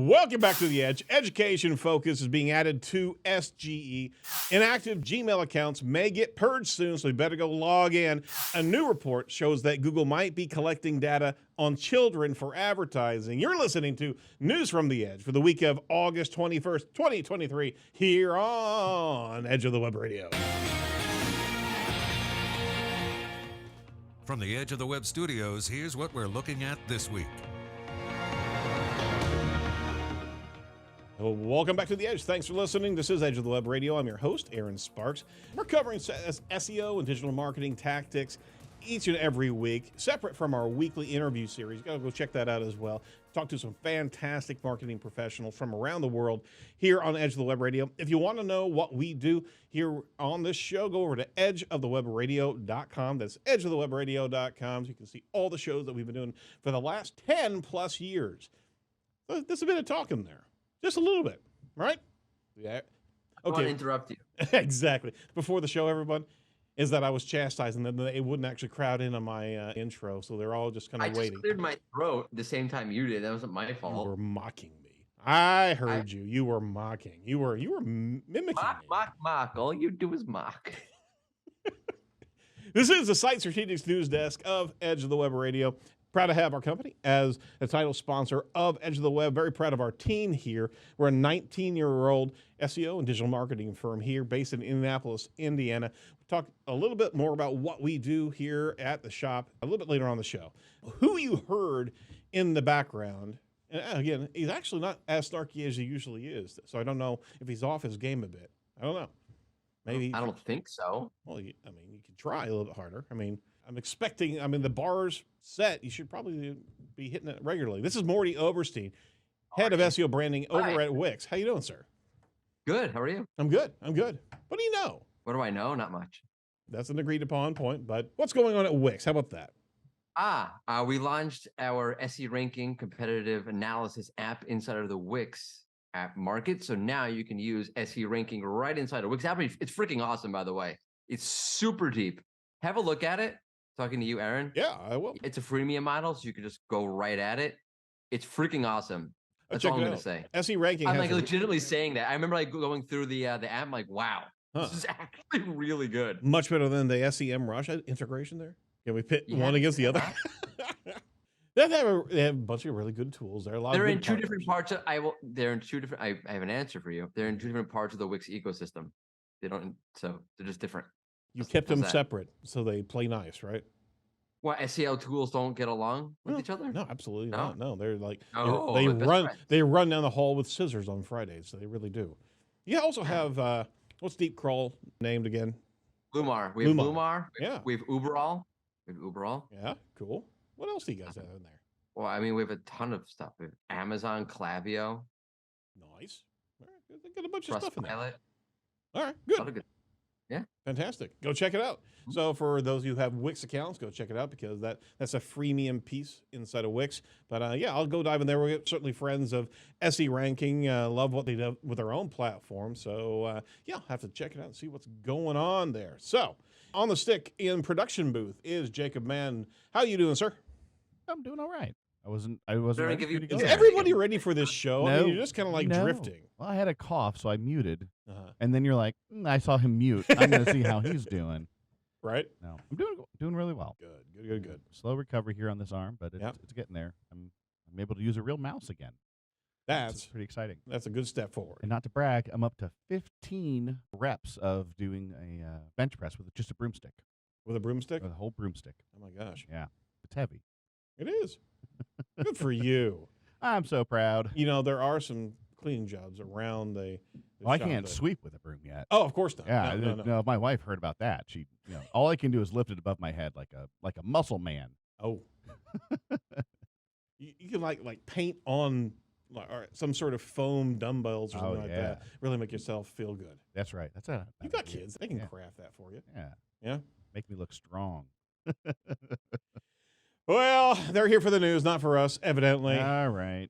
Welcome back to The Edge. Education focus is being added to SGE. Inactive Gmail accounts may get purged soon, so you better go log in. A new report shows that Google might be collecting data on children for advertising. You're listening to News from The Edge for the week of August 21st, 2023, here on Edge of the Web Radio. From the Edge of the Web studios, here's what we're looking at this week. Well, welcome back to The Edge. Thanks for listening. This is Edge of the Web Radio. I'm your host, Aaron Sparks. We're covering SEO and digital marketing tactics each and every week, separate from our weekly interview series. You gotta go check that out as well. Talk to some fantastic marketing professionals from around the world here on Edge of the Web Radio. If you want to know what we do here on this show, go over to edgeofthewebradio.com. That's edgeofthewebradio.com. So you can see all the shows that we've been doing for the last 10 plus years. So there's a bit of talking there. Just a little bit, right? Yeah. Okay. I want to interrupt you. Exactly. Before the show, everyone, is that I was chastising them. They wouldn't actually crowd in on my intro, so they're all just kind of waiting. I just cleared my throat the same time you did. That wasn't my fault. You were mocking me. I heard you. You were mocking. You were mimicking me. Mock. All you do is mock. This is the Site Strategics News Desk of Edge of the Web Radio. Proud to have our company as the title sponsor of Edge of the Web. Very proud of our team here. We're a 19-year-old SEO and digital marketing firm here based in Indianapolis, Indiana. We'll talk a little bit more about what we do here at the shop a little bit later on the show. Who you heard in the background, and again, he's actually not as snarky as he usually is, so I don't know if he's off his game a bit. I don't know. Maybe. I don't think so. Well, you could try a little bit harder. I'm expecting, the bar's set. You should probably be hitting it regularly. This is Mordy Oberstein, head of SEO branding over at Wix. How you doing, sir? Good. How are you? I'm good. What do you know? What do I know? Not much. That's an agreed upon point, but what's going on at Wix? How about that? We launched our SE ranking competitive analysis app inside of the Wix app market. So now you can use SE ranking right inside of Wix app. It's freaking awesome, by the way. It's super deep. Have a look at it. Talking to you, Aaron. Yeah, I will. It's a freemium model, so you can just go right at it. It's freaking awesome. That's all I'm going to say. SE ranking. I'm legitimately saying that. I remember going through the app. I'm like, wow, this is actually really good. Much better than the SEM Rush integration there. Can we pit one against the other? They have a bunch of really good tools. They're in two different parts. I have an answer for you. They're in two different parts of the Wix ecosystem. So they're just different. You kept them separate so they play nice, right? What, SEO tools don't get along with each other? No, absolutely not. No, they're like they run down the hall with scissors on Fridays. So they really do. You also have what's Deep Crawl named again? Blumar. We have Blumar. Yeah. We have Uberall. Yeah, cool. What else do you guys have in there? Well, we have a ton of stuff. We have Amazon, Klaviyo. Nice. All right. They got a bunch of stuff in there. Pilot. All right, good. Yeah. Fantastic. Go check it out. So for those of you who have Wix accounts, go check it out because that's a freemium piece inside of Wix. But I'll go dive in there. We're certainly friends of SE Ranking. Love what they do with their own platform. So I'll have to check it out and see what's going on there. So on the stick in production booth is Jacob Mann. How you doing, sir? I'm doing all right. I wasn't ready for you to go. Is everybody ready for this show? No, you're just kind of like drifting. Well, I had a cough, so I muted. And then you're like, I saw him mute. I'm going to see how he's doing. Right? No, I'm doing really well. Good. Slow recovery here on this arm, but it's getting there. I'm able to use a real mouse again. That's pretty exciting. That's a good step forward. And not to brag, I'm up to 15 reps of doing a bench press with just a broomstick. With a broomstick? With a whole broomstick. Oh, my gosh. Yeah. It's heavy. It is. Good for you. I'm so proud. There are some cleaning jobs around the I can't sweep with a broom yet. Oh, of course not. Yeah, no. My wife heard about that. She, all I can do is lift it above my head like a muscle man. Oh. you can like paint on some sort of foam dumbbells or something like that. Really make yourself feel good. That's right. You got kids. They can craft that for you. Yeah. Make me look strong. Well, they're here for the news, not for us, evidently. All right.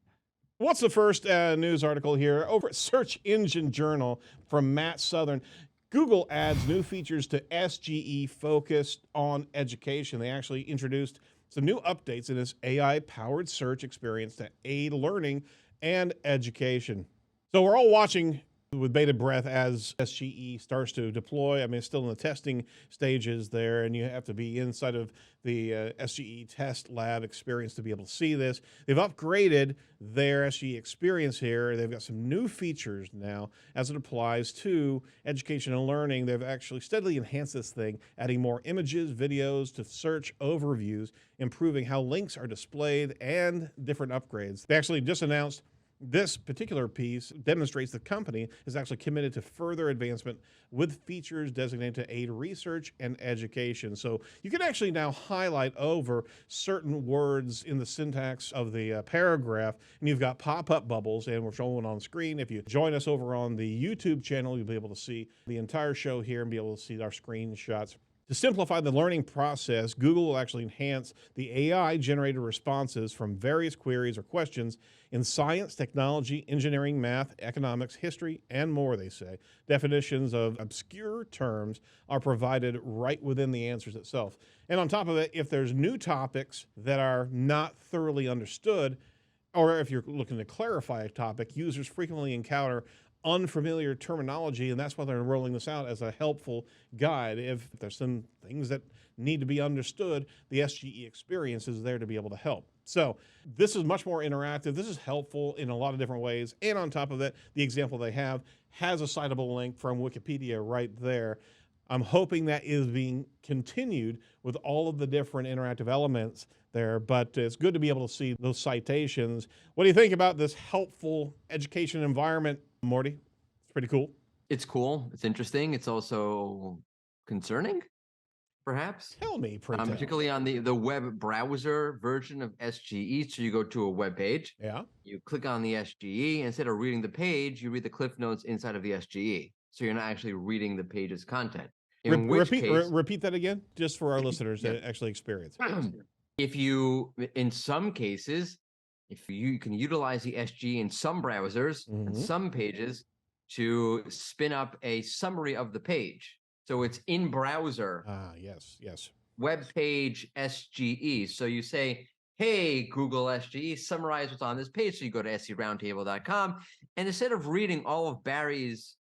What's the first news article here? Over at Search Engine Journal from Matt Southern. Google adds new features to SGE focused on education. They actually introducced some new updates in its AI-powered search experience to aid learning and education. So we're all watching with bated breath as SGE starts to deploy. I mean, it's still in the testing stages there, and you have to be inside of the SGE test lab experience to be able to see this. They've upgraded their SGE experience here. They've got some new features now as it applies to education and learning. They've actually steadily enhanced this thing, adding more images, videos to search overviews, improving how links are displayed, and different upgrades. They actually just announced this particular piece demonstrates the company is actually committed to further advancement with features designated to aid research and education. So you can actually now highlight over certain words in the syntax of the paragraph, and you've got pop-up bubbles, and we're showing on screen. If you join us over on the YouTube channel, you'll be able to see the entire show here and be able to see our screenshots. To simplify the learning process, Google will actually enhance the AI-generated responses from various queries or questions in science, technology, engineering, math, economics, history, and more, they say. Definitions of obscure terms are provided right within the answers itself. And on top of it, if there's new topics that are not thoroughly understood, or if you're looking to clarify a topic, users frequently encounter unfamiliar terminology, and that's why they're rolling this out as a helpful guide. If there's some things that need to be understood, the SGE experience is there to be able to help. So this is much more interactive. This is helpful in a lot of different ways. And on top of that, the example they have has a citable link from Wikipedia right there. I'm hoping that is being continued with all of the different interactive elements there, but it's good to be able to see those citations. What do you think about this helpful education environment, Mordy? It's pretty cool. It's cool. It's interesting. It's also concerning, perhaps. Tell me, pray tell. Particularly on the web browser version of SGE. So you go to a web page. Yeah. You click on the SGE. Instead of reading the page, you read the cliff notes inside of the SGE. So you're not actually reading the page's content. Repeat that again, just for our listeners that actually experience. If you, in some cases, if you can utilize the SGE in some browsers and some pages to spin up a summary of the page. So it's in browser. Yes. Web page SGE. So you say, hey, Google SGE, summarize what's on this page. So you go to seroundtable.com, and instead of reading all of Barry's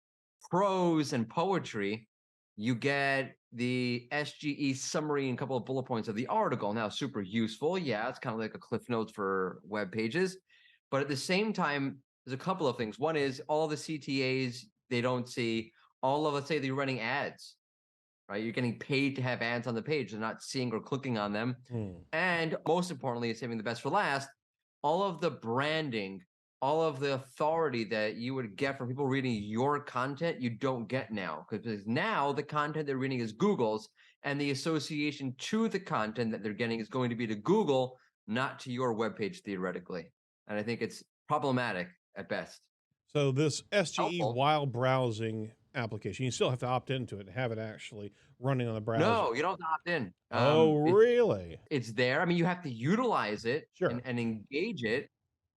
prose and poetry, you get the SGE summary and a couple of bullet points of the article. Now, super useful. Yeah, it's kind of like a cliff notes for web pages. But at the same time, there's a couple of things. One is all the CTAs, they don't see all of, let's say they're running ads, right? You're getting paid to have ads on the page. They're not seeing or clicking on them. And most importantly, saving the best for last, all of the branding, all of the authority that you would get from people reading your content, you don't get now. Because now the content they're reading is Google's, and the association to the content that they're getting is going to be to Google, not to your webpage, theoretically. And I think it's problematic at best. So this SGE while browsing application, you still have to opt into it and have it actually running on the browser. No, you don't have to opt in. Really? It's there. I mean, you have to utilize it Sure. and engage it.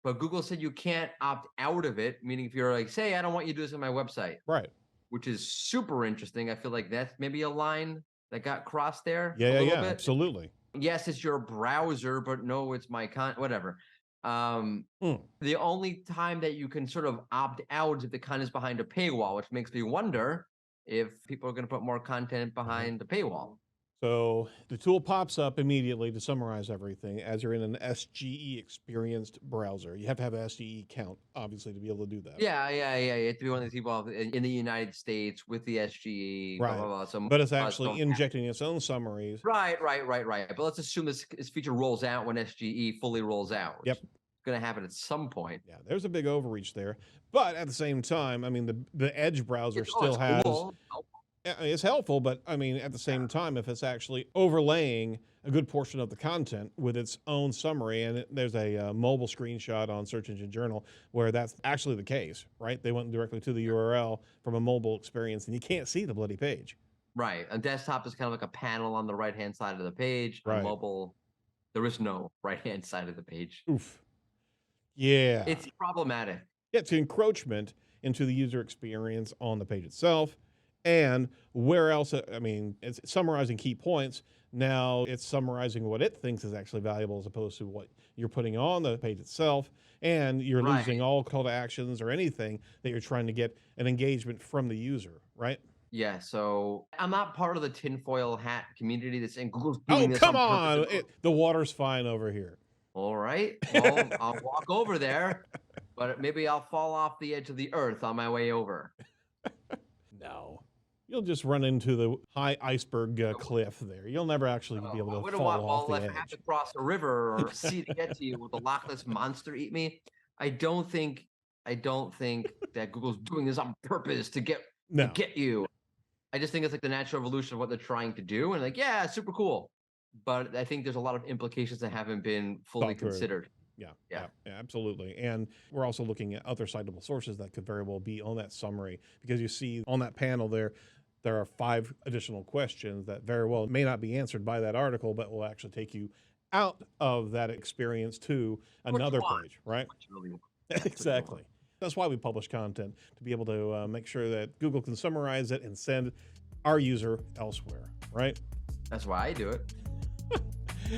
But Google said you can't opt out of it, meaning if you're like, say, I don't want you to do this on my website. Right. Which is super interesting. I feel like that's maybe a line that got crossed there. Yeah, bit. absolutely. Yes, it's your browser, but no, it's my whatever. The only time that you can sort of opt out is if the content is behind a paywall, which makes me wonder if people are going to put more content behind the paywall. So the tool pops up immediately to summarize everything as you're in an SGE experienced browser. You have to have an SGE account, obviously, to be able to do that. Yeah. You have to be one of these people in the United States with the SGE. Right. Blah, blah, blah. So but it's actually injecting its own summaries. Right. But let's assume this feature rolls out when SGE fully rolls out. Yep. It's going to happen at some point. Yeah, there's a big overreach there. But at the same time, I mean, the Edge browser still has... Cool. It's helpful, but I mean, at the same time, if it's actually overlaying a good portion of the content with its own summary, and there's a mobile screenshot on Search Engine Journal where that's actually the case, right? They went directly to the URL from a mobile experience, and you can't see the bloody page. Right. On desktop is kind of like a panel on the right-hand side of the page. Right. On mobile, there is no right-hand side of the page. Oof. Yeah. It's problematic. Yeah, it's encroachment into the user experience on the page itself. And where else, I mean, it's summarizing key points, Now it's summarizing what it thinks is actually valuable as opposed to what you're putting on the page itself. And you're Right. losing all call to actions or anything that you're trying to get an engagement from the user, right? Yeah, so I'm not part of the tinfoil hat community that's saying Google's doing Oh, this come on on. purpose. The water's fine over here. All right, well, I'll walk over there, but maybe I'll fall off the edge of the earth on my way over. No. You'll just run into the high iceberg cliff there. You'll never actually be able I to wouldn't fall want off well, the if I have edge. to cross a river or sea to get to you with a Loch Ness monster eat me. I don't think that Google's doing this on purpose to get you. I just think it's like the natural evolution of what they're trying to do, and like, yeah, super cool. But I think there's a lot of implications that haven't been fully Thought through. considered. Yeah, absolutely. And we're also looking at other citable sources that could very well be on that summary, because you see on that panel there are 5 additional questions that very well may not be answered by that article, but will actually take you out of that experience to another page, right? Exactly. That's why we publish content, to be able to make sure that Google can summarize it and send our user elsewhere, right? That's why I do it.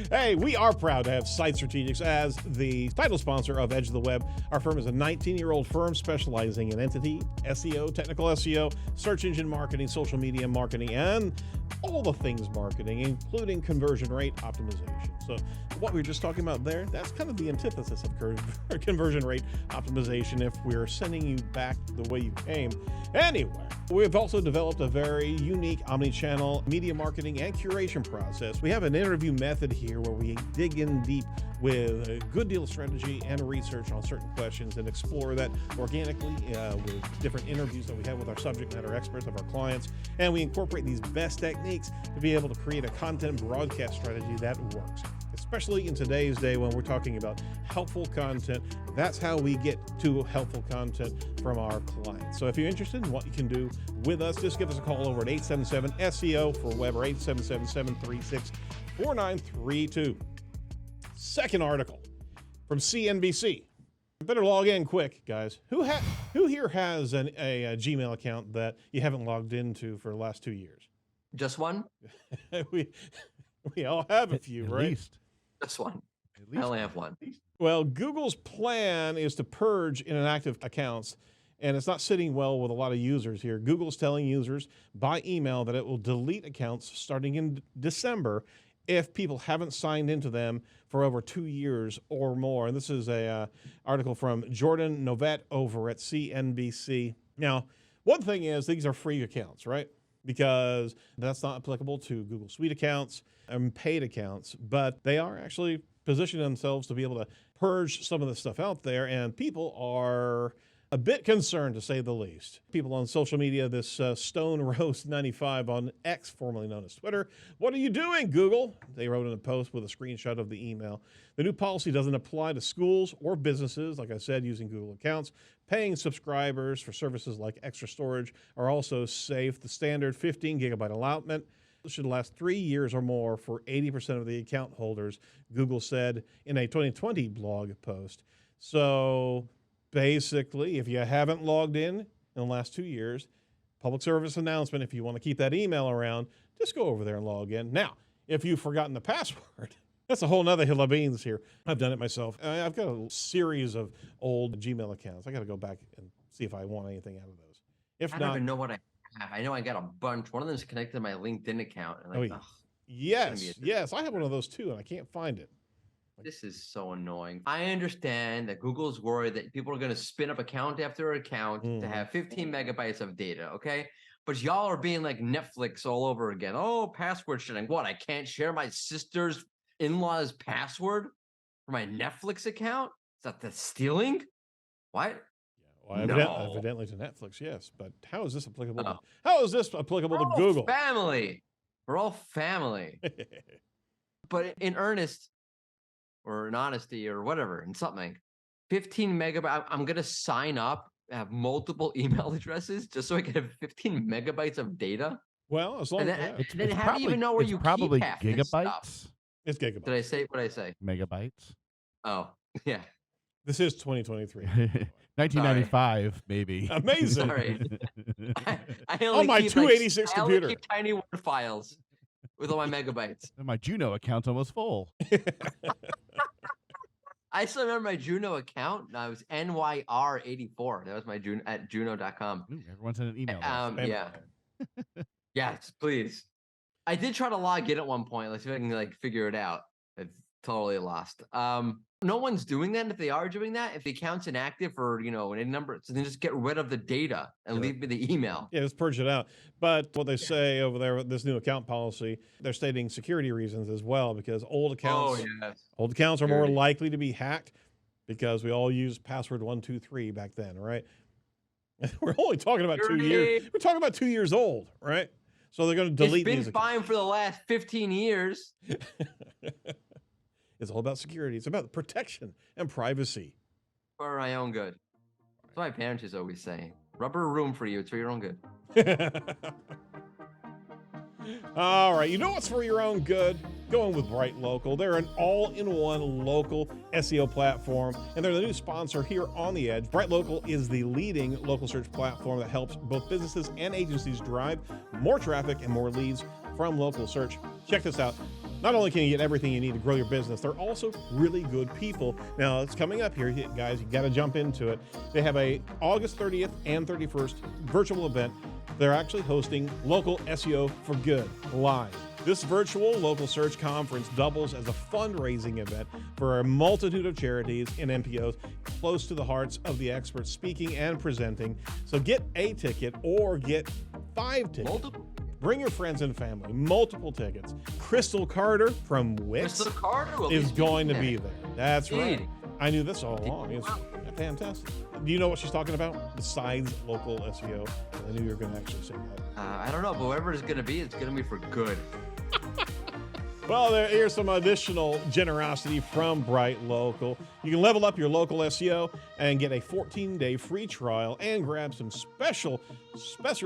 Hey, we are proud to have Site Strategics as the title sponsor of Edge of the Web. Our firm is a 19-year-old firm specializing in entity, SEO, technical SEO, search engine marketing, social media marketing, and all the things marketing, including conversion rate optimization. So what we were just talking about there, that's kind of the antithesis of conversion rate optimization if we're sending you back the way you came. Anyway, we've also developed a very unique omni-channel media marketing and curation process. We have an interview method here where we dig in deep with a good deal of strategy and research on certain questions and explore that organically with different interviews that we have with our subject matter experts of our clients. And we incorporate these best techniques to be able to create a content broadcast strategy that works, especially in today's day when we're talking about helpful content. That's how we get to helpful content from our clients. So if you're interested in what you can do with us, just give us a call over at 877-SEO for web or 877-736-4932. Second article from CNBC. Better log in quick, guys. Who here has a Gmail account that you haven't logged into for the last 2 years? Just one? we all have a few, At right? least. Just one. At I least. only have one. Well, Google's plan is to purge inactive accounts, and it's not sitting well with a lot of users here. Google's telling users by email that it will delete accounts starting in December if people haven't signed into them for over 2 years or more. And this is a article from Jordan Novet over at CNBC. Now, one thing is these are free accounts, right? Because that's not applicable to Google Suite accounts and paid accounts, but they are actually positioning themselves to be able to purge some of the stuff out there, and people are a bit concerned, to say the least. People on social media, this Stone Roast 95 on X, formerly known as Twitter. What are you doing, Google? They wrote in a post with a screenshot of the email. The new policy doesn't apply to schools or businesses, like I said, using Google accounts. Paying subscribers for services like extra storage are also safe. The standard 15 gigabyte allotment should last 3 years or more for 80% of the account holders, Google said in a 2020 blog post. So basically, if you haven't logged in the last 2 years, public service announcement, if you want to keep that email around, just go over there and log in. Now, if you've forgotten the password, that's a whole nother hill of beans here. I've done it myself. I've got a series of old Gmail accounts. I got to go back and see if I want anything out of those. If I not, don't even know what I have. I know I got a bunch. One of them is connected to my LinkedIn account. And Oh, like, yeah. ugh, yes, I have one of those too, and I can't find it. this is so annoying. I understand that Google's worried that people are going to spin up account after account to have 15 megabytes of data, okay? But y'all are being like Netflix all over again. Oh, password sharing. What? I can't share my sister's in-law's password for my Netflix account? Is that the stealing? What? Well, No. evidently to Netflix, yes. But how is this applicable? How is this applicable We're to all Google? family. We're all family. But in earnest, or in honesty, or whatever, in something, 15 megabytes. I'm gonna sign up, have multiple email addresses just so I can have 15 megabytes of data. Well, as long And as then, It's, and then it's how do you even know where it's you probably keep half this stuff? gigabytes, it's gigabytes. Did I say what I say? megabytes. Oh, yeah. This is 2023. 1995, maybe. Amazing. Sorry. I only On my keep, 286 I only computer. keep tiny Word files. with all my megabytes. And my Juno account's almost full. I still remember my Juno account. No, it was NYR84. That was my Juno at Juno.com. Ooh, everyone sent an email. Yeah. Yes, please. I did try to log in at one point. Let's see if I can like figure it out. It's totally lost. No one's doing that. And if they are doing that, if the account's inactive or any number, so then just get rid of the data and leave me the email. Yeah, just purge it out. But what they say over there with this new account policy, they're stating security reasons as well, because old accounts are more likely to be hacked because we all used password 123 back then, right? We're only talking about 2 years. We're talking about 2 years old, right? So they're going to delete these. It's been fine for the last 15 years. It's all about security. It's about protection and privacy. For my own good. That's what my parents used to always say. Rubber room for you. It's for your own good. All right. You know what's for your own good? Going with Brightlocal. They're an all-in-one local SEO platform, and they're the new sponsor here on The Edge. Brightlocal is the leading local search platform that helps both businesses and agencies drive more traffic and more leads from local search. Check this out. Not only can you get everything you need to grow your business, they're also really good people. Now, it's coming up here, guys. You got to jump into it. They have a August 30th and 31st virtual event. They're actually hosting Local SEO for Good live. This virtual local search conference doubles as a fundraising event for a multitude of charities and NPOs close to the hearts of the experts speaking and presenting. So get a ticket or get 5 tickets. Multiple? Bring your friends and family. Multiple tickets. Crystal Carter from Wix is going to be there. That's right. I knew this all along. It's fantastic. Do you know what she's talking about besides local SEO? I knew you were going to actually say that. I don't know, but whatever it's going to be for good. Well, here's some additional generosity from Brightlocal. You can level up your local SEO and get a 14-day free trial and grab some special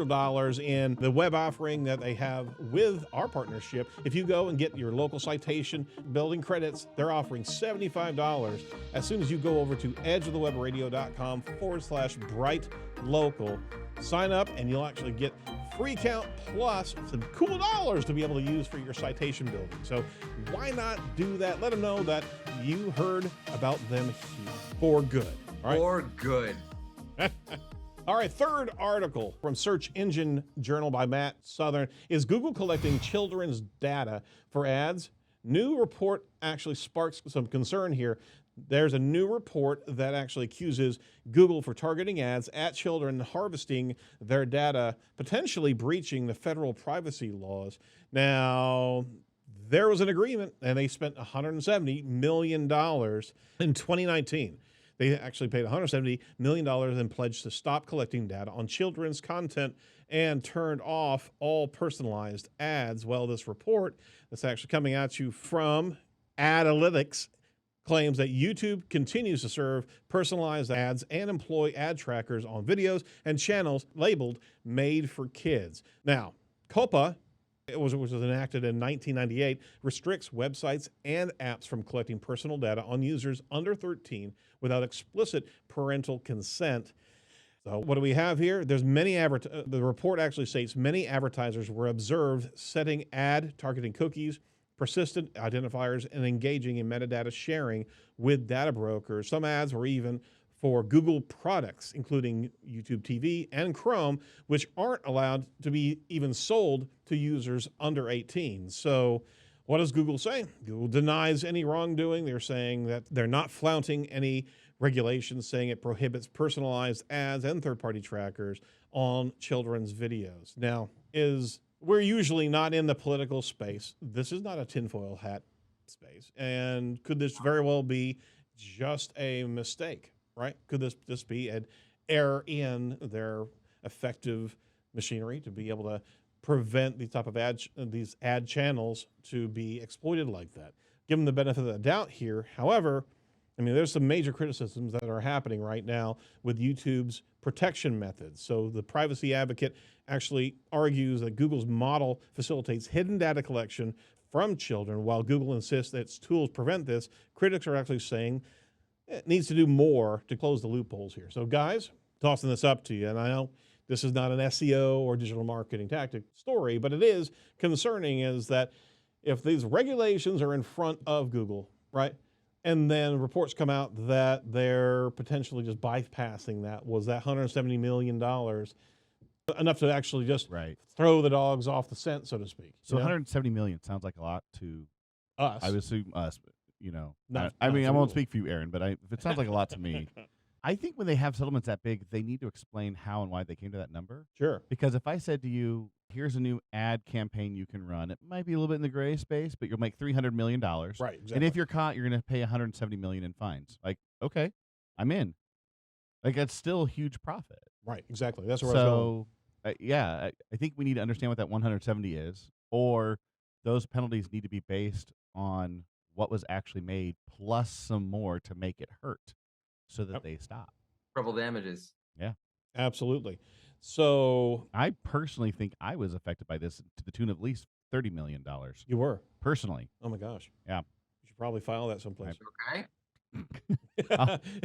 dollars in the web offering that they have with our partnership. If you go and get your local citation building credits, they're offering $75 as soon as you go over to edgeofthewebradio.com/Brightlocal. Sign up and you'll actually get free count plus some cool dollars to be able to use for your citation building. So why not do that? Let them know that you heard about them here for good. All right? For good. All right, third article from Search Engine Journal by Matt Southern. Is Google collecting children's data for ads? New report actually sparks some concern here. There's a new report that actually accuses Google for targeting ads at children, harvesting their data, potentially breaching the federal privacy laws. Now, there was an agreement, and they spent $170 million in 2019. They actually paid $170 million and pledged to stop collecting data on children's content and turned off all personalized ads. Well, this report that's actually coming at you from Adalytics claims that YouTube continues to serve personalized ads and employ ad trackers on videos and channels labeled Made for Kids. Now, COPPA, which was enacted in 1998, restricts websites and apps from collecting personal data on users under 13 without explicit parental consent. So what do we have here? There's the report actually states many advertisers were observed setting ad targeting cookies, persistent identifiers, and engaging in metadata sharing with data brokers. Some ads were even for Google products, including YouTube TV and Chrome, which aren't allowed to be even sold to users under 18. So what does Google say? Google denies any wrongdoing. They're saying that they're not flouting any regulations, saying it prohibits personalized ads and third-party trackers on children's videos. Now, we're usually not in the political space. This is not a tinfoil hat space. And could this very well be just a mistake, right? Could this just be an error in their effective machinery to be able to prevent these type of these ad channels to be exploited like that? Give them the benefit of the doubt here. However, I mean, there's some major criticisms that are happening right now with YouTube's protection methods. So the privacy advocate actually argues that Google's model facilitates hidden data collection from children. While Google insists that its tools prevent this, critics are actually saying it needs to do more to close the loopholes here. So guys, tossing this up to you, and I know this is not an SEO or digital marketing tactic story, but it is concerning, is that if these regulations are in front of Google, right? And then reports come out that they're potentially just bypassing that, was that $170 million enough to actually just throw the dogs off the scent, so to speak? So 170 million sounds like a lot to us. I would assume us, but, you know. Not I mean, I Google. won't speak for you, Aaron, but if it sounds like a lot to me. I think when they have settlements that big, they need to explain how and why they came to that number. Sure. Because if I said to you, here's a new ad campaign you can run, it might be a little bit in the gray space, but you'll make $300 million. Right, exactly. And if you're caught, you're going to pay $170 million in fines. Like, okay, I'm in. Like, that's still a huge profit. Right, exactly. That's where I was going. Yeah, I think we need to understand what that 170 is, or those penalties need to be based on what was actually made plus some more to make it hurt so that they stop. Triple damages. Yeah. Absolutely. So I personally think I was affected by this to the tune of at least $30 million. You were? Personally. Oh, my gosh. Yeah. You should probably file that someplace. Okay.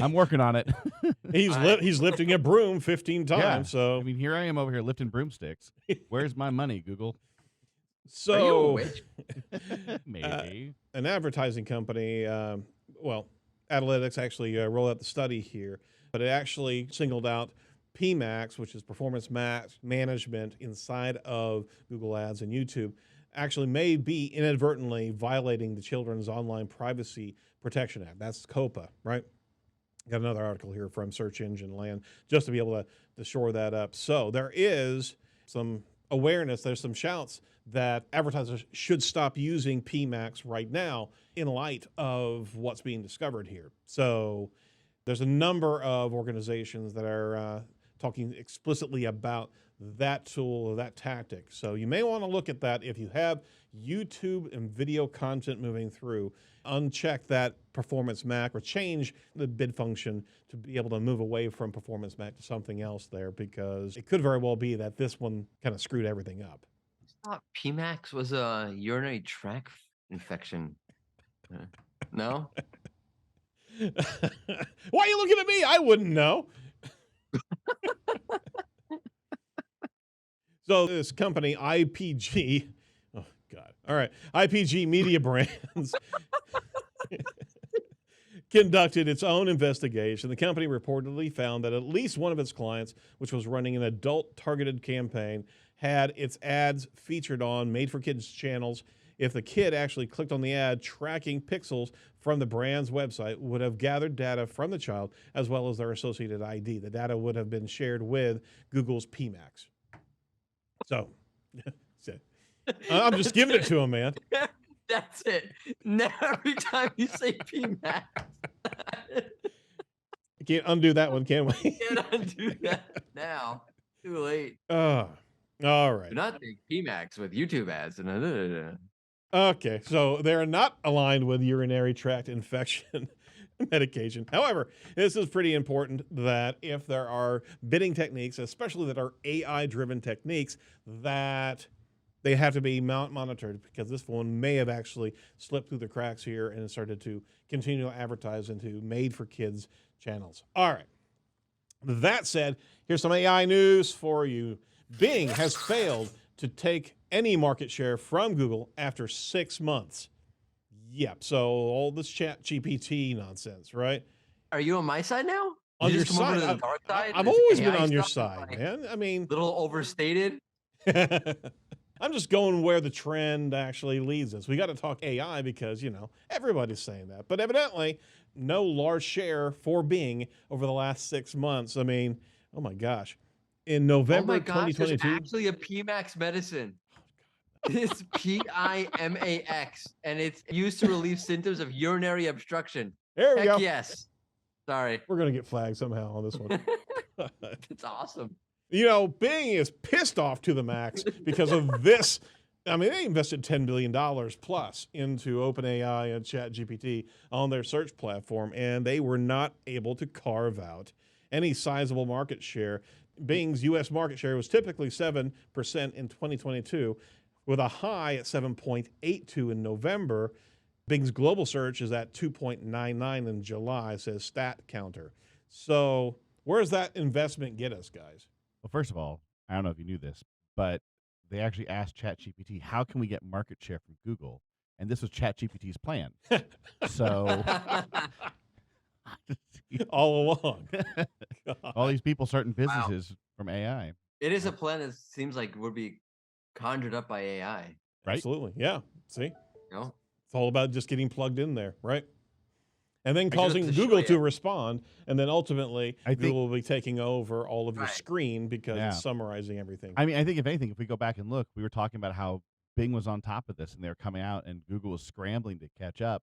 I'm working on it. He's lifting a broom 15 times. Yeah. So I mean, here I am over here lifting broomsticks. Where's my money, Google? So are you a witch? Maybe. An advertising company, Analytics actually rolled out the study here, but it actually singled out PMAX, which is performance management inside of Google Ads and YouTube, actually may be inadvertently violating the Children's Online Privacy Protection Act. That's COPA, right? Got another article here from Search Engine Land just to be able to shore that up. So there is some awareness, there's some shouts that advertisers should stop using PMAX right now in light of what's being discovered here. So there's a number of organizations that are talking explicitly about that tool or that tactic. So you may want to look at that if you have YouTube and video content moving through. Uncheck that performance MAC or change the bid function to be able to move away from performance MAC to something else there, because it could very well be that this one kind of screwed everything up. I thought PMAX was a urinary tract infection. No? Why are you looking at me? I wouldn't know. So this company, IPG, oh God, all right, IPG Media Brands conducted its own investigation. The company reportedly found that at least one of its clients, which was running an adult-targeted campaign, had its ads featured on made-for-kids channels. If the kid actually clicked on the ad, tracking pixels from the brand's website would have gathered data from the child as well as their associated ID. The data would have been shared with Google's PMAX. So, I'm just giving it to him, man. That's it. Now every time you say PMAX. I can't undo that one, can we? Can't undo that now. Too late. All right. Do not think PMAX with YouTube ads. Okay, so they're not aligned with urinary tract infection medication. However, this is pretty important that if there are bidding techniques, especially that are AI-driven techniques, that they have to be monitored, because this one may have actually slipped through the cracks here and started to continue to advertise into made-for-kids channels. All right. That said, here's some AI news for you. Bing has failed to take any market share from Google after 6 months. Yep. So all this chat GPT nonsense, right? Are you on my side now? On your just come over side. to the dark side? I've This always been AI on your stuff is, side, like, man. I mean, little overstated. I'm just going where the trend actually leads us. We got to talk AI because, you know, everybody's saying that. But evidently, no large share for Bing over the last 6 months. I mean, oh my gosh. In November oh my gosh, 2022. there's actually a PMAX medicine. It's PIMAX, and it's used to relieve symptoms of urinary obstruction. There we Heck go. yes. Sorry. We're going to get flagged somehow on this one. It's awesome. You know, Bing is pissed off to the max because of this. I mean, they invested $10 billion plus into OpenAI and ChatGPT on their search platform, and they were not able to carve out any sizable market share. Bing's U.S. market share was typically 7% in 2022, with a high at 7.82 in November. Bing's global search is at 2.99 in July, says Stat Counter. So where does that investment get us, guys? Well, first of all, I don't know if you knew this, but they actually asked ChatGPT, how can we get market share from Google? and this was ChatGPT's plan. So All along. all these people starting businesses from AI, It is a plan that seems like would be conjured up by AI. right? Absolutely. Yeah. See, You know? it's all about just getting plugged in there, right? And then I just causing to show Google to ya. respond, and then ultimately I think- Google will be taking over all of your Right. screen because Yeah. it's summarizing everything. I mean, I think if anything, if we go back and look, we were talking about how Bing was on top of this, and they were coming out, and Google was scrambling to catch up,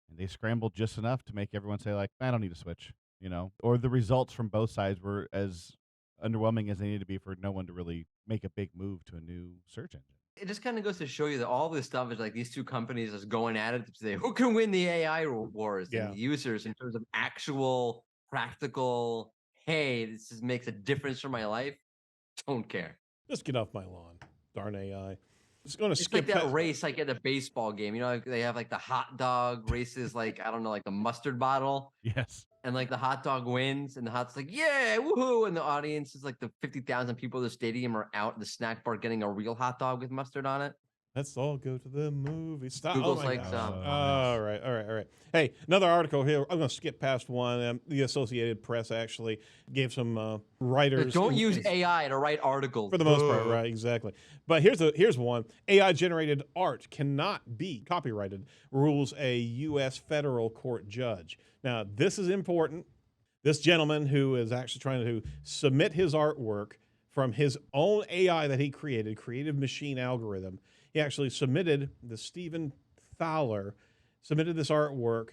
and they scrambled just enough to make everyone say like, I don't need to switch, you know, or the results from both sides were as underwhelming as they needed to be for no one to really make a big move to a new search engine. It just kind of goes to show you that all this stuff is like these two companies just going at it to say who can win the AI wars Yeah. and the users in terms of actual practical. Hey, this just makes a difference for my life. Don't care. Just get off my lawn, darn AI. It's going to It's skip like that past- race, like at a baseball game. You know, like they have like the hot dog races, like I don't know, like the mustard bottle, Yes. and like the hot dog wins, and the hot's like, yeah, woohoo! And the audience is like the 50,000 people in the stadium are out in the snack bar getting a real hot dog with mustard on it. Let's all go to the movie. Stop. Google's oh my like, gosh. um, all right, all right, all right. Hey, another article here. I'm going to skip past one. The Associated Press actually gave some writers. Don't use AI to write articles. For the most part, Duh. right? Exactly. But here's one. AI generated art cannot be copyrighted, rules a U.S. federal court judge. Now, this is important. This gentleman who is actually trying to submit his artwork from his own AI that he created, creative machine algorithm. He actually submitted, the Stephen Fowler submitted this artwork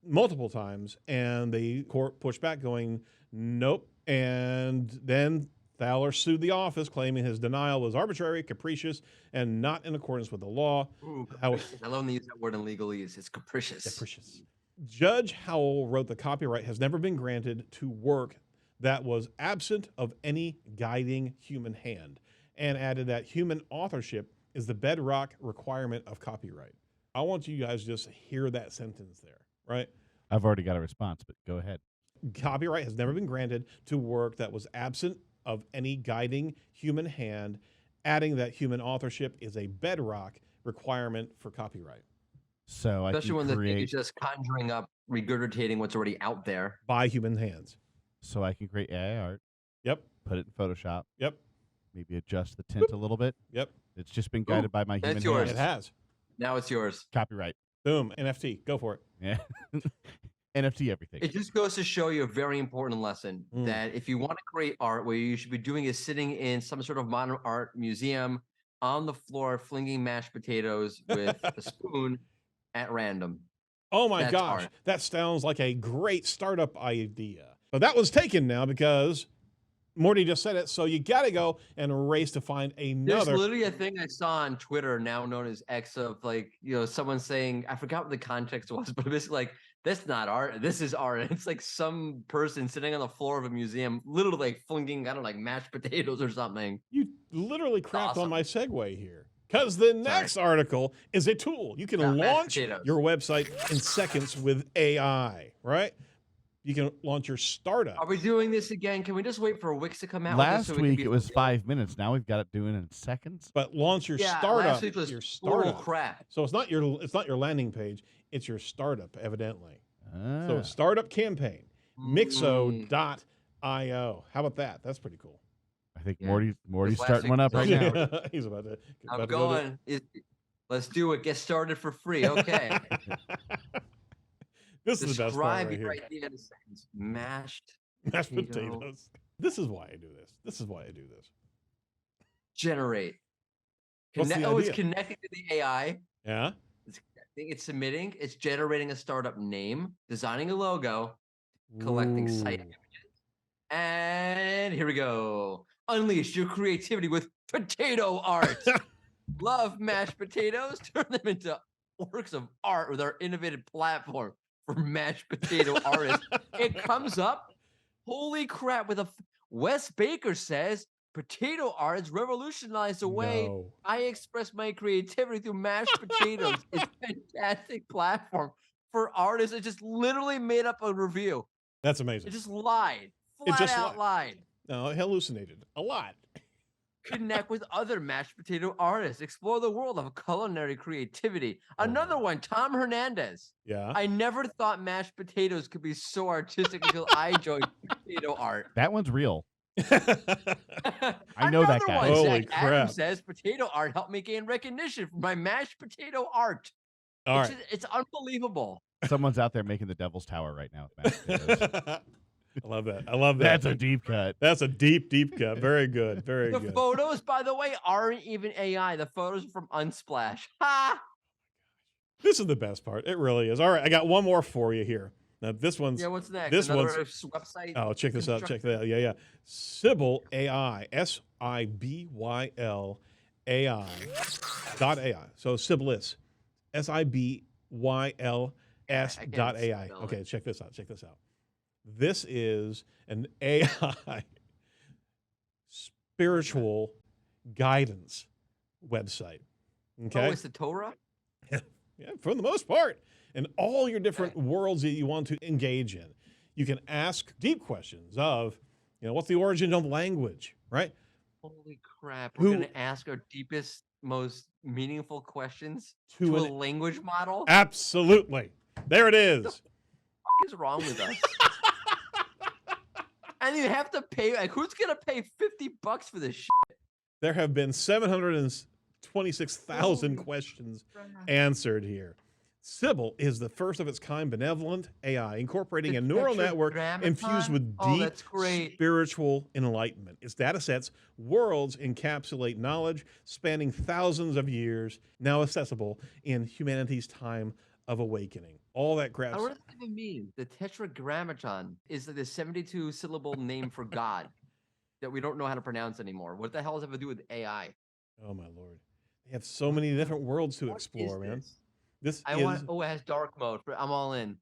multiple times, and the court pushed back going, nope. And then Fowler sued the office, claiming his denial was arbitrary, capricious, and not in accordance with the law. Ooh, How- capricious. I love when they use that word in legalese. It's capricious. Capricious. Judge Howell wrote the copyright has never been granted to work that was absent of any guiding human hand, and added that human authorship is the bedrock requirement of copyright. I want you guys to just hear that sentence there, right? I've already got a response, but go ahead. Copyright has never been granted to work that was absent of any guiding human hand, adding that human authorship is a bedrock requirement for copyright. So Especially I when can the thing create, is just conjuring up, regurgitating what's already out there. By human hands. so I can create AI art, Yep, put it in Photoshop, yep, maybe adjust the tint a little bit. yep. It's just been guided by my that's human yours. It hands. has. Now it's yours. Copyright. Boom, NFT, go for it. Yeah. NFT everything. It just goes to show you a very important lesson Mm. that if you want to create art, what you should be doing is sitting in some sort of modern art museum on the floor, flinging mashed potatoes with a spoon at random. Oh my That's gosh, art. that sounds like a great startup idea. But that was taken now because Morty just said it, so you got to go and race to find There's another. literally a thing I saw on Twitter, now known as X, of like, someone saying, I forgot what the context was, but basically like, that's not art. This is art. And it's like some person sitting on the floor of a museum, literally like flinging, I don't know, like mashed potatoes or something. You literally crapped on awesome. my segue here. Because the next article is a tool. You can Yeah, mashed launch potatoes. your website in seconds with AI, right? You can launch your startup. Are we doing this again? Can we just wait for Wix to come out? with this Last so we can week be it was fulfilled? 5 minutes. Now we've got it doing it in seconds. But launch your Yeah, startup. last week was your total startup. crap. So it's not your landing page, it's your startup, evidently. So Ah. startup campaign. Mm. Mixo.io. How about that? That's pretty cool. I think Yeah. Morty's last starting week one up was right also- now. He's about to. I'm about to go to- going. Let's do it. Get started for free. Okay. This is the best part Describe right your here. idea in a sentence. Mashed Mashed potato. potatoes. This is why I do this. This is why I do this. generate. What's the It's idea? connecting to the AI. Yeah. It's connecting, it's submitting, it's generating a startup name, designing a logo, collecting site Ooh. images. And here we go. Unleash your creativity with potato art. Love mashed potatoes? Turn them into works of art with our innovative platform for mashed potato artists. It comes up. Holy crap! Wes Baker says potato art has revolutionized the way No. I express my creativity through mashed potatoes. It's a fantastic platform for artists. It just literally made up a review. That's amazing. It just lied. It Flat just out lied. No, it hallucinated a lot. Connect with other mashed potato artists. Explore the world of culinary creativity. Another one, Tom Hernandez. Yeah. I never thought mashed potatoes could be so artistic until I joined potato art. That one's real. I know Another that guy. one, Holy Zach Adams crap. says potato art helped me gain recognition for my mashed potato art. All it's, right. it's unbelievable. Someone's out there making the Devil's Tower right now with mashed potatoes. I love that. I love that. That's a deep cut. That's a deep, deep cut. Very good. Very The good. photos, by the way, aren't even AI. The photos are from Unsplash. Ha! This is the best part. It really is. All right, I got one more for you here. Now this one's Yeah, what's next? this Another one's website. oh, check this out. Check that out. Yeah. Sibyl AI, Sibyl AI .ai. So Sibyl's, Sibyls .ai. Okay, check this out. Check this out. This is an AI spiritual guidance website. Okay. Oh, it's the Torah? Yeah, for the most part. And all your different worlds that you want to engage in. You can ask deep questions of, what's the origin of language, right? Holy crap. We're going to ask our deepest, most meaningful questions to a language model? Absolutely. There it is. What is wrong with us? And you have to pay, like, who's going to pay $50 for this shit? There have been 726,000 questions answered here. Sibyl is the first of its kind benevolent AI, incorporating a neural network infused with deep spiritual enlightenment. Its data sets, worlds encapsulate knowledge spanning thousands of years, now accessible in humanity's time of awakening. All that crap. What does that even mean? The Tetragrammaton is like the 72-syllable name for God that we don't know how to pronounce anymore. What the hell does that have to do with AI? Oh, my Lord. They have so many different worlds to explore, man. This is... Oh, it has dark mode. I'm all in.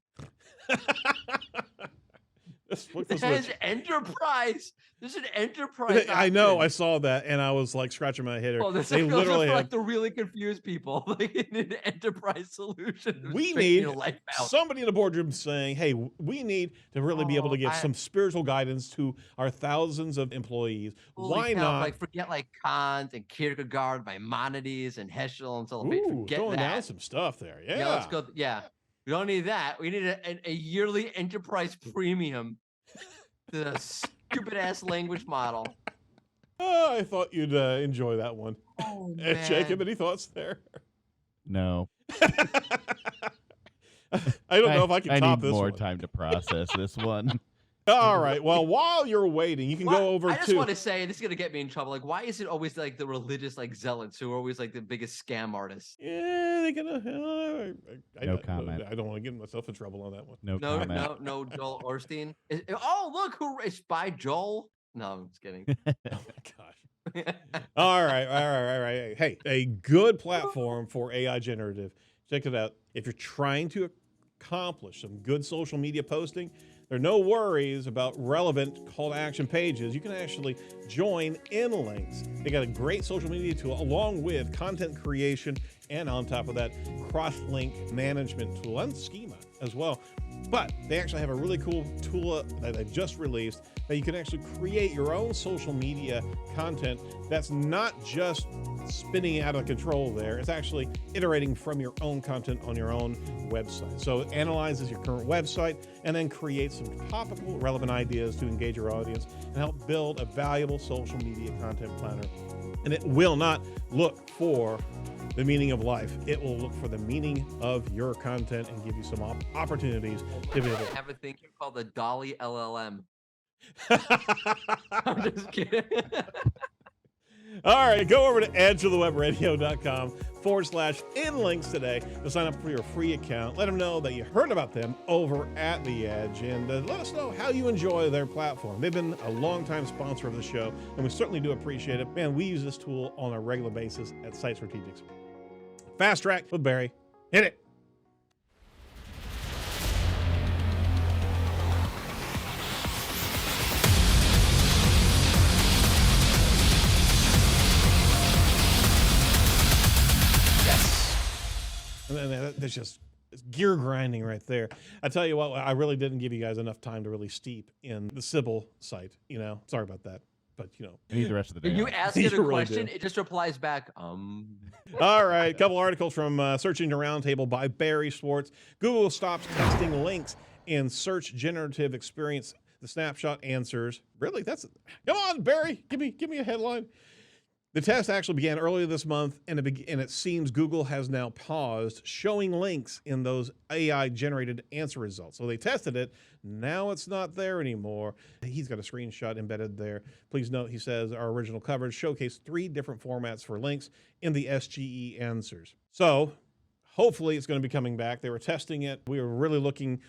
It has enterprise. There's an enterprise. I know. I saw that, and I was like scratching my head. Oh, this is for like the really confused people. Like an enterprise solution. We need somebody in the boardroom saying, "Hey, we need to really be able to give some spiritual guidance to our thousands of employees. Why not? Like forget like Kant and Kierkegaard, Maimonides and Heschel and so on. Forget going that. Down some stuff there. Yeah. Yeah, let's go. Yeah. We don't need that. We need a yearly enterprise premium to the stupid ass language model. Oh, I thought you'd enjoy that one. Oh, man. Jacob, any thoughts there? No. I don't know if I can top this one. I need more time to process this one. All right. Well, while you're waiting, you can go over to... I just want to say, this is going to get me in trouble. Like, why is it always like the religious like zealots who are always like the biggest scam artists? Yeah, they're going to... No comment. I don't want to get myself in trouble on that one. No comment. No, Joel Orstein. Oh, look, it's by Joel. No, I'm just kidding. Oh, my gosh. All right. Hey, a good platform for AI generative. Check it out. If you're trying to accomplish some good social media posting, there are no worries about relevant call to action pages. You can actually join Inlinks. They got a great social media tool along with content creation and on top of that, cross-link management tool and schema as well. But they actually have a really cool tool that they just released that you can actually create your own social media content that's not just spinning out of control there. It's actually iterating from your own content on your own website. So it analyzes your current website and then creates some topical, relevant ideas to engage your audience and help build a valuable social media content planner. And it will not look for the meaning of life. It will look for the meaning of your content and give you some opportunities to be able to have a thing called the Dolly LLM. I'm just kidding. All right, go over to edgeofthewebradio.com/inlinks today to sign up for your free account. Let them know that you heard about them over at The Edge, and let us know how you enjoy their platform. They've been a long-time sponsor of the show, and we certainly do appreciate it. Man, we use this tool on a regular basis at Site Strategics. Fast Track with Barry. Hit it. And that's just gear grinding right there. I tell you what, I really didn't give you guys enough time to really steep in the Sibyl site. Sorry about that. but I need the rest of the day. When you off. ask You it a really question, do. it just replies back, All right, a couple articles from Search Engine Roundtable by Barry Schwartz. Google stops testing links in Search Generative Experience. The snapshot answers. Really? Come on, Barry. Give me a headline. The test actually began earlier this month, and it seems Google has now paused showing links in those AI-generated answer results. So they tested it. Now it's not there anymore. He's got a screenshot embedded there. Please note, he says, our original coverage showcased 3 different formats for links in the SGE answers. So hopefully it's going to be coming back. They were testing it. We were really looking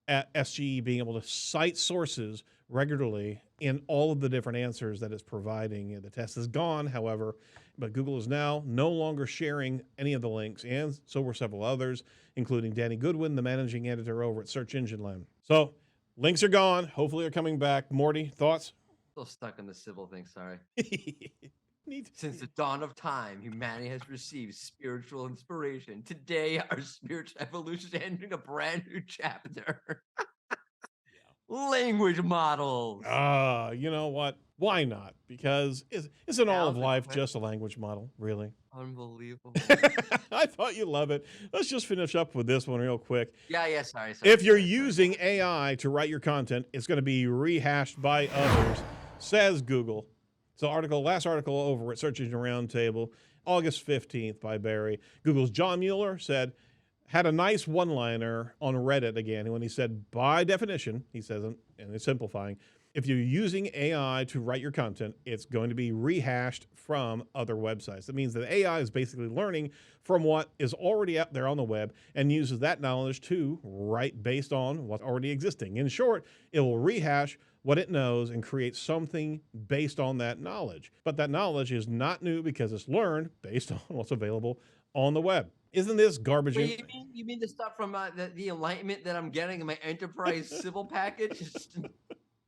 at SGE being able to cite sources regularly in all of the different answers that it's providing. The test is gone, however, but Google is now no longer sharing any of the links, and so were several others, including Danny Goodwin, the managing editor over at Search Engine Land. So links are gone. Hopefully they're coming back. Morty, thoughts? still stuck in the Sibyl thing, sorry. Neat. Since the dawn of time, humanity has received spiritual inspiration. Today, our spiritual evolution is entering a brand new chapter. Language models. You know what? Why not? Because isn't all of Thousand life questions. just a language model, really? Unbelievable. I thought you'd love it. Let's just finish up with this one real quick. Yeah, sorry. If you're using AI to write your content, it's going to be rehashed by others, says Google. So last article over at Search Engine Roundtable, August 15th by Barry. Google's John Mueller had a nice one-liner on Reddit again when he said, by definition, he says, and it's simplifying, if you're using AI to write your content, it's going to be rehashed from other websites. That means that AI is basically learning from what is already out there on the web and uses that knowledge to write based on what's already existing. In short, it will rehash what it knows and create something based on that knowledge. But that knowledge is not new because it's learned based on what's available on the web. Isn't this garbage? Wait, you mean the stuff from the enlightenment that I'm getting in my enterprise civil package?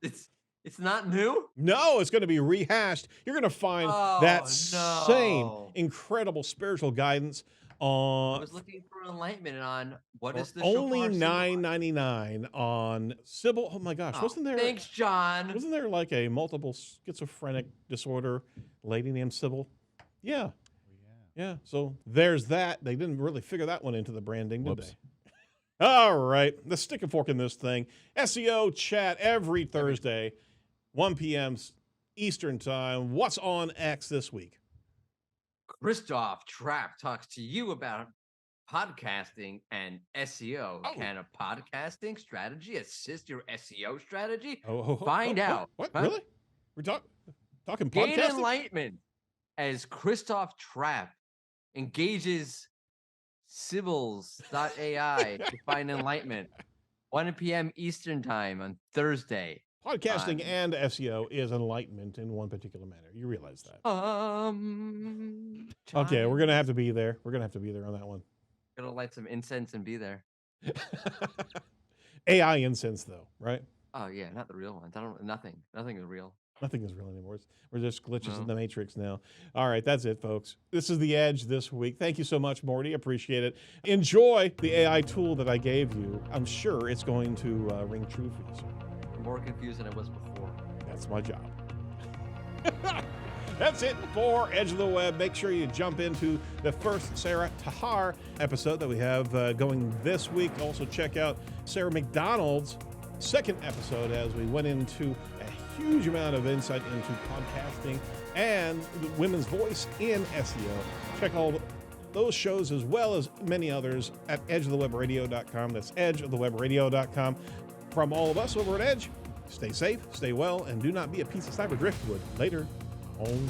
It's not new? No, it's going to be rehashed. You're going to find that same incredible spiritual guidance on. I was looking for enlightenment on what is the only shofar $9.99 on Sibyl. Oh my gosh, wasn't there? Thanks, John. Wasn't there like a multiple schizophrenic disorder lady named Sibyl? Yeah. Yeah. So there's that. They didn't really figure that one into the branding, did they? All right. Let's stick a fork in this thing. SEO chat every Thursday, 1 p.m. Eastern time. What's on X this week? Christoph Trapp talks to you about podcasting and SEO. Can a podcasting strategy assist your SEO strategy? Find out. What? Really? We're talking Gain podcasting? enlightenment as Christoph Trapp engages Sybils.ai to find enlightenment. 1 p.m. Eastern time on Thursday. Podcasting and SEO is enlightenment in one particular manner. You realize that. Okay, we're going to have to be there. We're going to have to be there on that one. Gonna light some incense and be there. AI incense, though, right? Oh yeah, not the real ones. Nothing is real. Nothing is real anymore. We're just glitches in the matrix now. All right, that's it, folks. This is The Edge this week. Thank you so much, Morty. Appreciate it. Enjoy the AI tool that I gave you. I'm sure it's going to ring true for you, sir. I'm more confused than I was before. That's my job. That's it for Edge of the Web. Make sure you jump into the first Sarah Tahar episode that we have going this week. Also check out Sarah McDonald's second episode as we went into a huge amount of insight into podcasting and the women's voice in SEO. Check all those shows as well as many others at edgeofthewebradio.com. That's edgeofthewebradio.com. From all of us over at Edge, stay safe, stay well, and do not be a piece of cyber driftwood. Later. Om.